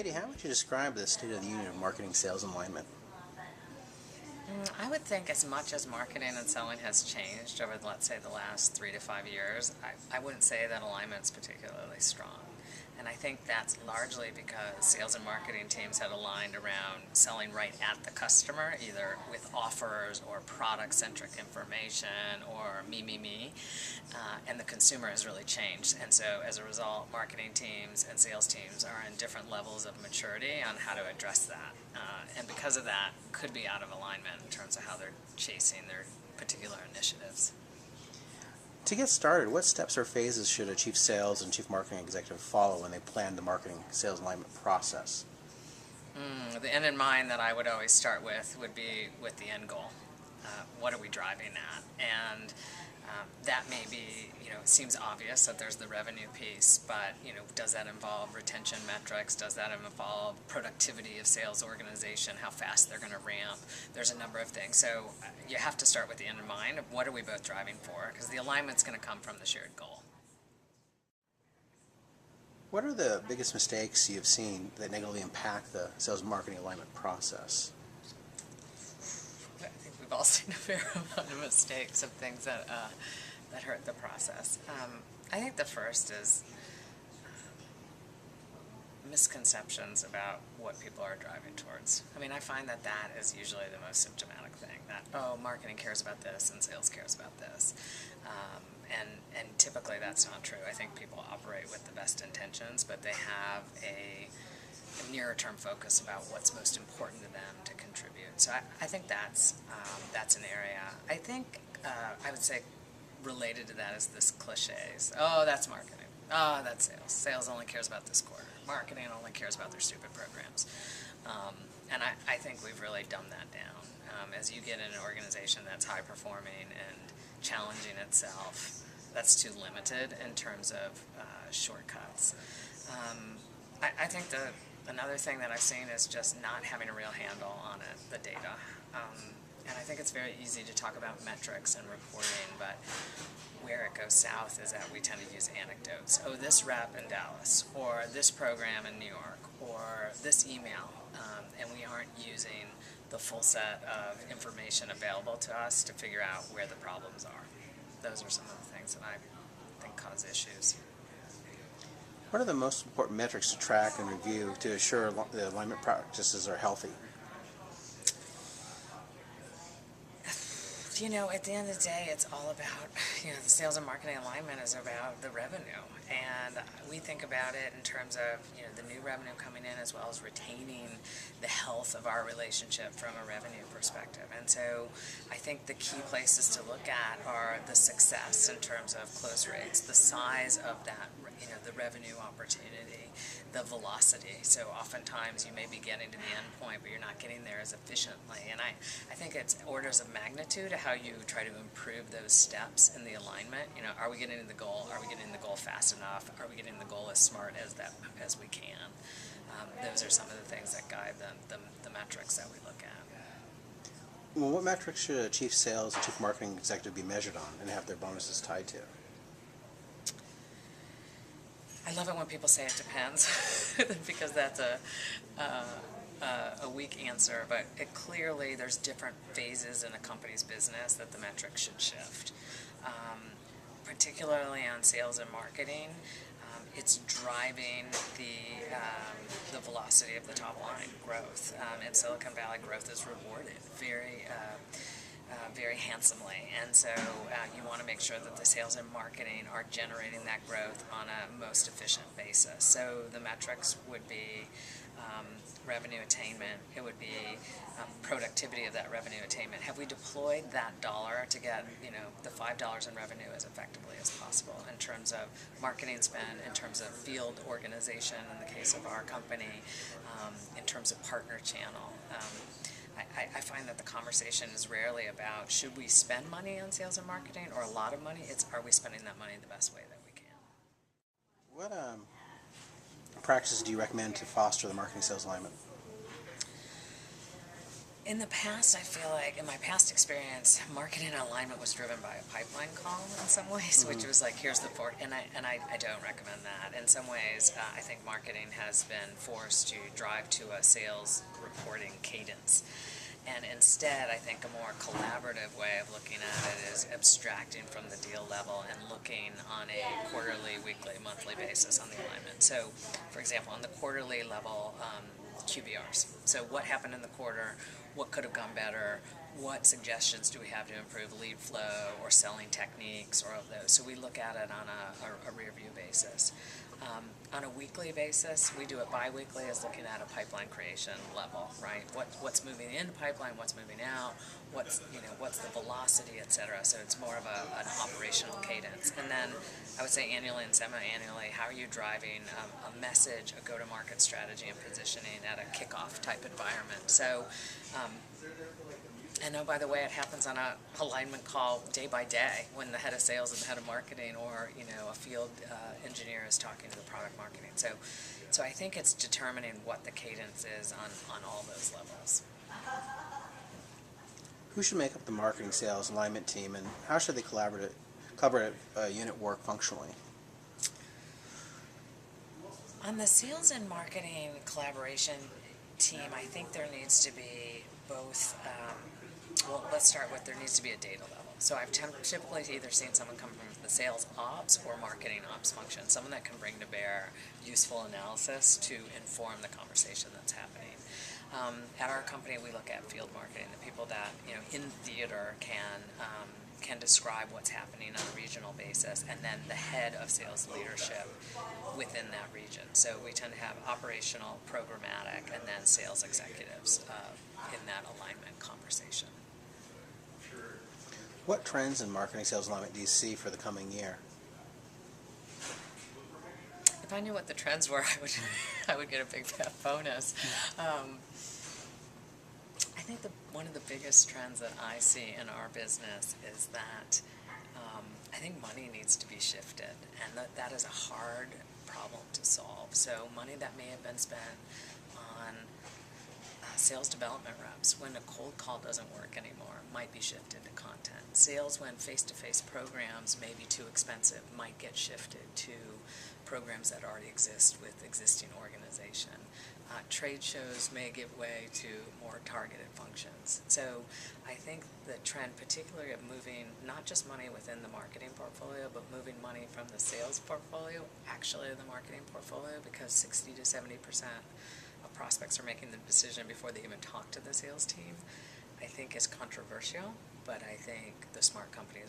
Katie, how would you describe the state of the union of marketing, sales, and alignment? I would think as much as marketing and selling has changed over, let's say, the last 3 to 5 years, I wouldn't say that alignment's particularly strong. And I think that's largely because sales and marketing teams had aligned around selling right at the customer, either with offers or product-centric information or me. And the consumer has really changed. And so as a result, marketing teams and sales teams are in different levels of maturity on how to address that. And because of that, could be out of alignment in terms of how they're chasing their particular initiatives. To get started, what steps or phases should a chief sales and chief marketing executive follow when they plan the marketing sales alignment process? The end in mind that I would always start with would be with the end goal. What are we driving at? And that may be, it seems obvious that there's the revenue piece, but, does that involve retention metrics? Does that involve productivity of sales organization, how fast they're going to ramp? There's a number of things. So you have to start with the end in mind of what are we both driving for, because the alignment's going to come from the shared goal. What are the biggest mistakes you've seen that negatively impact the sales and marketing alignment process? I think we've all seen a fair amount of mistakes of things that hurt the process. I think the first is misconceptions about what people are driving towards. I find that is usually the most symptomatic thing, that, marketing cares about this and sales cares about this. And typically that's not true. I think people operate with the best intentions, but they have a nearer term focus about what's most important to them to contribute. So I think that's an area. I think I would say related to that is this cliches. Oh, that's marketing. Oh, that's sales. Sales only cares about this quarter. Marketing only cares about their stupid programs. And I think we've really dumbed that down. As you get in an organization that's high performing and challenging itself, that's too limited in terms of shortcuts. I think another thing that I've seen is just not having a real handle on it, the data. And I think it's very easy to talk about metrics and reporting, but where it goes south is that we tend to use anecdotes. Oh, this rep in Dallas, or this program in New York, or this email, and we aren't using the full set of information available to us to figure out where the problems are. Those are some of the things that I think cause issues. What are the most important metrics to track and review to assure the alignment practices are healthy? At the end of the day, it's all about, the sales and marketing alignment is about the revenue. And we think about it in terms of, the new revenue coming in as well as retaining the health of our relationship from a revenue perspective. And so I think the key places to look at are the success in terms of close rates, the size of that, the revenue opportunity, the velocity. So oftentimes you may be getting to the end point, but you're not getting there as efficiently. And I think it's orders of magnitude of how you try to improve those steps in the alignment. Are we getting to the goal? Are we getting the goal fast enough? Are we getting the goal as smart as we can? Those are some of the things that guide the metrics that we look at. Well, what metrics should a chief sales and chief marketing executive be measured on and have their bonuses tied to? I love it when people say it depends, because that's a weak answer, but clearly there's different phases in a company's business that the metrics should shift. Particularly on sales and marketing, it's driving the velocity of the top line growth. In Silicon Valley, growth is rewarded very handsomely, and so you want to make sure that the sales and marketing are generating that growth on a most efficient basis. So the metrics would be revenue attainment. It would be productivity of that revenue attainment. Have we deployed that dollar to get the $5 in revenue as effectively as possible in terms of marketing spend, in terms of field organization in the case of our company, in terms of partner channel. I find that the conversation is rarely about should we spend money on sales and marketing or a lot of money. It's are we spending that money the best way that we can. What practices do you recommend to foster the marketing sales alignment? In the past, I feel like, in my past experience, marketing alignment was driven by a pipeline call in some ways, which was like, here's the I don't recommend that. In some ways, I think marketing has been forced to drive to a sales reporting cadence. And instead, I think a more collaborative way of looking at it is abstracting from the deal level and looking on a quarterly, weekly, monthly basis on the alignment. So, for example, on the quarterly level, QBRs. So what happened in the quarter? What could have gone better? What suggestions do we have to improve lead flow or selling techniques or of those? So we look at it on a rear view basis. On a weekly basis, we do it bi-weekly as looking at a pipeline creation level, right? What's moving in the pipeline, what's moving out, what's the velocity, etc. So it's more of an operational cadence. And then I would say annually and semi-annually, how are you driving a message, a go-to-market strategy and positioning at a kickoff type environment? So and oh, by the way, it happens on a alignment call day by day when the head of sales and the head of marketing or a field engineer is talking to the product marketing. So I think it's determining what the cadence is on all those levels. Who should make up the marketing sales alignment team, and how should they collaborate unit work functionally? On the sales and marketing collaboration team, I think there needs to be both. Well, let's start with there needs to be a data level. So I've typically either seen someone come from the sales ops or marketing ops function, someone that can bring to bear useful analysis to inform the conversation that's happening. At our company, we look at field marketing, the people that in theater can describe what's happening on a regional basis, and then the head of sales leadership within that region. So we tend to have operational, programmatic, and then sales executives in that alignment conversation. What trends in marketing sales alignment do you see for the coming year? If I knew what the trends were, I would get a big fat bonus. I think one of the biggest trends that I see in our business is that I think money needs to be shifted, and that is a hard problem to solve. So money that may have been spent on sales development reps when a cold call doesn't work anymore might be shifted to content. Sales when face-to-face programs may be too expensive might get shifted to programs that already exist with existing organization. Trade shows may give way to more targeted functions. So I think the trend, particularly of moving not just money within the marketing portfolio, but moving money from the sales portfolio actually to the marketing portfolio, because 60 to 70% of prospects are making the decision before they even talk to the sales team, I think is controversial. But I think the smart companies